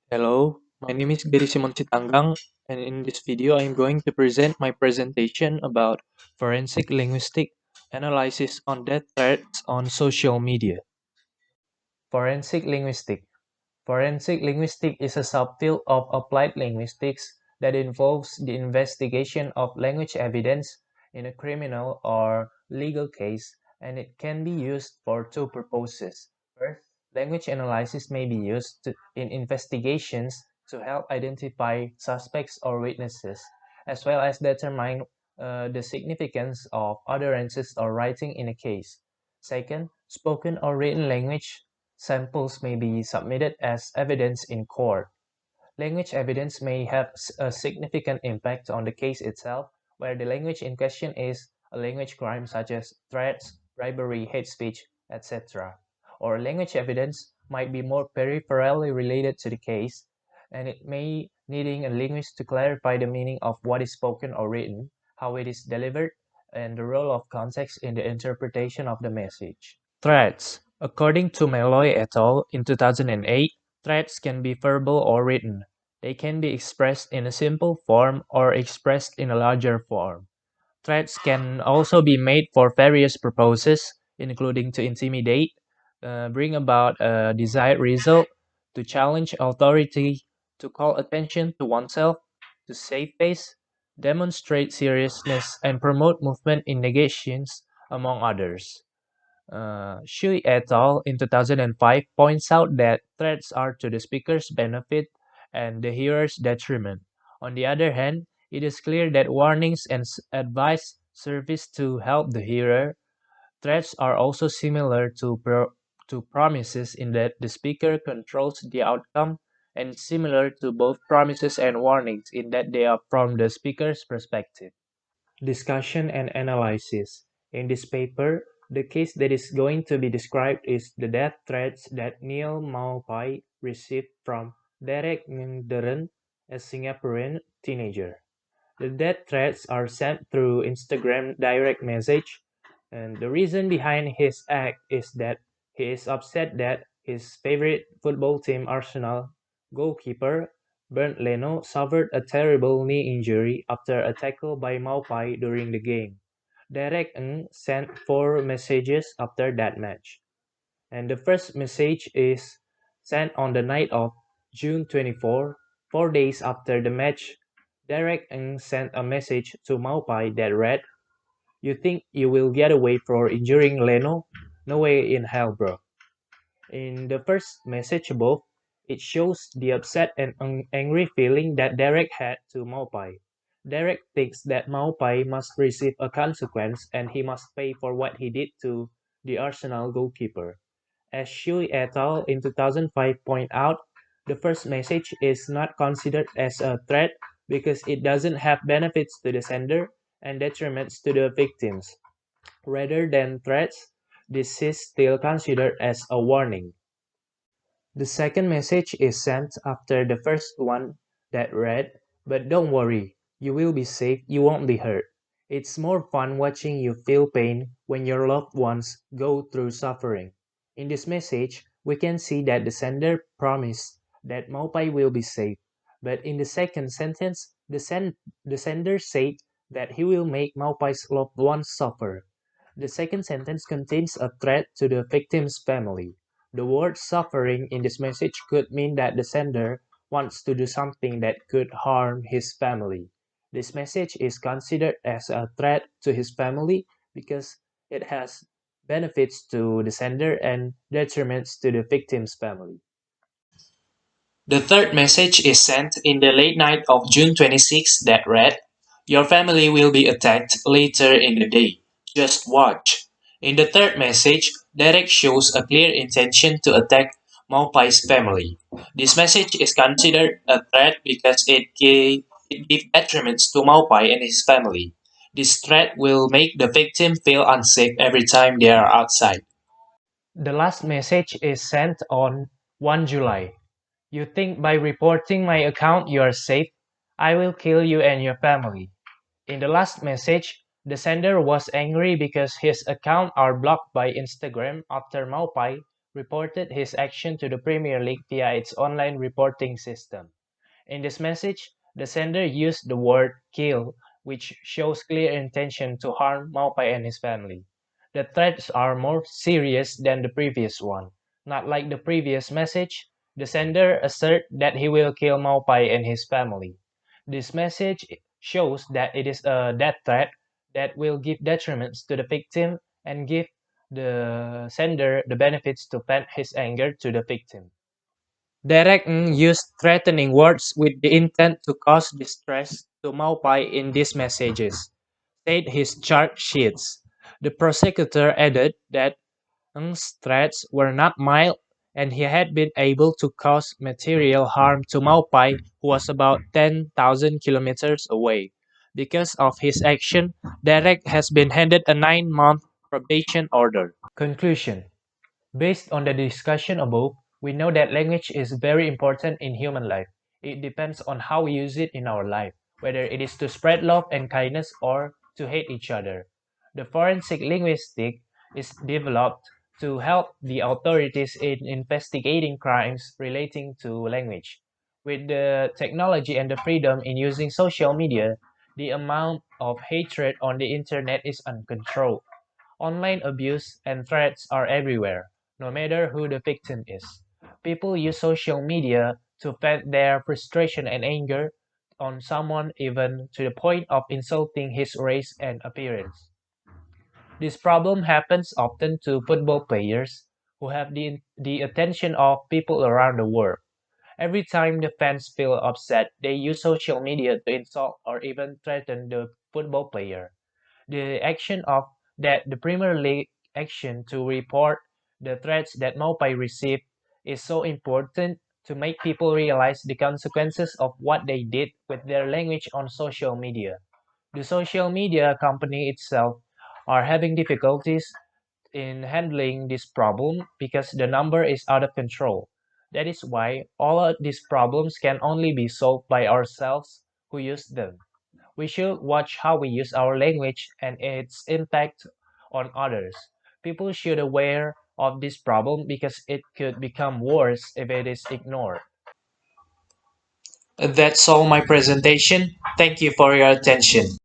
Hello, my name is Sitanggang, and in this video, I'm going to present my presentation about forensic linguistic analysis on death threats on social media. Forensic linguistic. Forensic linguistics is a subfield of applied linguistics that involves the investigation of language evidence in a criminal or legal case, and it can be used for two purposes. First, language analysis may be used in investigations to help identify suspects or witnesses, as well as determine the significance of utterances or writing in a case. Second, spoken or written language samples may be submitted as evidence in court. Language evidence may have a significant impact on the case itself, where the language in question is a language crime such as threats, bribery, hate speech, etc. Or language evidence might be more peripherally related to the case, and it may needing a linguist to clarify the meaning of what is spoken or written, how it is delivered, and the role of context in the interpretation of the message. Threats. According to Malloy et al. In 2008, threats can be verbal or written. They can be expressed in a simple form or expressed in a larger form. Threats can also be made for various purposes, including to intimidate, bring about a desired result, to challenge authority, to call attention to oneself, to save face, demonstrate seriousness, and promote movement in negations, among others. Shui et al. In 2005 points out that threats are to the speaker's benefit and the hearer's detriment. On the other hand, it is clear that warnings and advice service to help the hearer. Threats are also similar to promises in that the speaker controls the outcome, and similar to both promises and warnings in that they are from the speaker's perspective. Discussion and analysis. In this paper, the case that is going to be described is the death threats that Neil Maupai received from Derek Ngderen, a Singaporean teenager. The death threats are sent through Instagram direct message, and the reason behind his act is that he is upset that his favorite football team Arsenal goalkeeper Bernd Leno suffered a terrible knee injury after a tackle by Maupai during the game. Derek Ng sent four messages after that match, and the first message is sent on the night of June 24, 4 days after the match. Derek Ng sent a message to Maupai that read, "You think you will get away for injuring Leno? No way in hell, bro." In the first message above, it shows the upset and angry feeling that Derek had to Maupai. Derek thinks that Maupai must receive a consequence and he must pay for what he did to the Arsenal goalkeeper. As Shui et al. In 2005 point out, the first message is not considered as a threat because it doesn't have benefits to the sender and detriments to the victims. Rather than threats, this is still considered as a warning. The second message is sent after the first one that read, "But don't worry, you will be safe, you won't be hurt. It's more fun watching you feel pain when your loved ones go through suffering." In this message, we can see that the sender promised that Maupai will be safe, but in the second sentence, the sender said that he will make Maupai's loved ones suffer. The second sentence contains a threat to the victim's family. The word suffering in this message could mean that the sender wants to do something that could harm his family. This message is considered as a threat to his family because it has benefits to the sender and detriments to the victim's family. The third message is sent in the late night of June 26 that read, "Your family will be attacked later in the day. Just watch." In the third message, Derek shows a clear intention to attack Maupai's family. This message is considered a threat because it gives detriments to Maupai and his family. This threat will make the victim feel unsafe every time they are outside. The last message is sent on 1 July. "You think by reporting my account you are safe? I will kill you and your family." In the last message, the sender was angry because his account are blocked by Instagram after Maupai reported his action to the Premier League via its online reporting system. In this message, the sender used the word kill, which shows clear intention to harm Maupai and his family. The threats are more serious than the previous one. Not like the previous message, the sender asserts that he will kill Maupai and his family. This message shows that it is a death threat that will give detriments to the victim and give the sender the benefits to vent his anger to the victim. Derek used threatening words with the intent to cause distress to Maupai in these messages, said his charge sheets. The prosecutor added that Ng's threats were not mild and he had been able to cause material harm to Maupai, who was about 10,000 kilometers away. Because of his action, Derek has been handed a 9-month probation order. Conclusion. Based on the discussion above, we know that language is very important in human life. It depends on how we use it in our life, whether it is to spread love and kindness or to hate each other. The forensic linguistic is developed to help the authorities in investigating crimes relating to language. With the technology and the freedom in using social media, the amount of hatred on the internet is uncontrolled. Online abuse and threats are everywhere, no matter who the victim is. People use social media to vent their frustration and anger on someone, even to the point of insulting his race and appearance. This problem happens often to football players who have the attention of people around the world. Every time the fans feel upset, they use social media to insult or even threaten the football player. The action of that the Premier League action to report the threats that Maupai received is so important to make people realize the consequences of what they did with their language on social media. The social media company itself are having difficulties in handling this problem because the number is out of control. That is why all of these problems can only be solved by ourselves who use them. We should watch how we use our language and its impact on others. People should aware of this problem because it could become worse if it is ignored. That's all my presentation. Thank you for your attention.